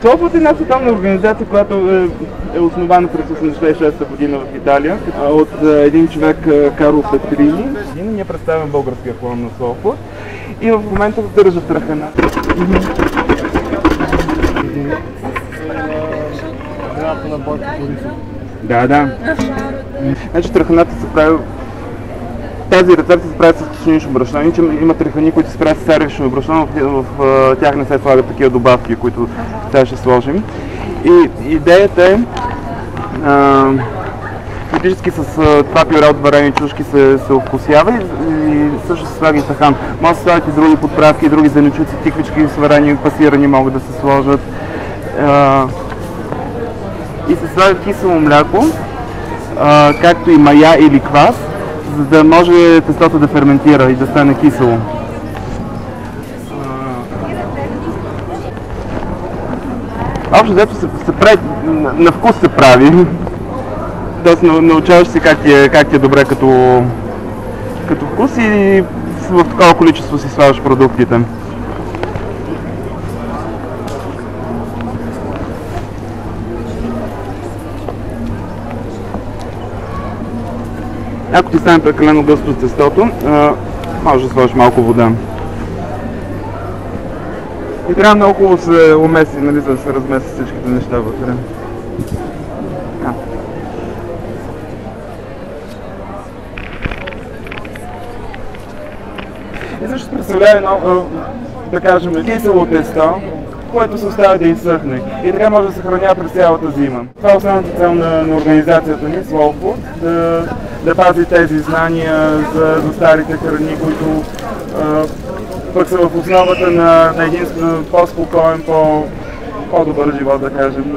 Slow Food е една световна организация, която е основана през 1986 година в Италия от един човек, Карло Петрини. Ние представяме българския клон на Slow Food и в момента държа Трахана. Да. Значи траханата се прави... Тази рецепта се прави с пшенично брашно. Иначе има трахани, които се правят с царевично брашно, в тях не се слагат такива добавки, които сега ще сложим. И идеята е фактически с това пюре от варени чушки се овкусява и също се слага и тахан. Може да се слагат и други подправки, и други зеленчуци, тиквички, сварени, пасирани могат да се сложат. И се слага кисело мляко, както и мая или квас, за да може тестото да ферментира и да стане кисело. Общо взето се прави, на вкус се прави. Тоест научаваш си как ти е добре като вкус и в такова количество си слагаш продуктите. Ако ти стане прекалено гъсто тестото, може да сложиш малко вода. И трябва много хубаво да се умеси, нали, за да се разместят всичките неща вътре. И също представлява едно, да кажем, кисело тесто, което се оставя да изсъхне. И така може да се храня през цялата зима. Това е основната цел на организацията ни, Slow Food, да пази тези знания за старите храни, които пък са в основата на един по-спокоен, по-добър живот, да кажем.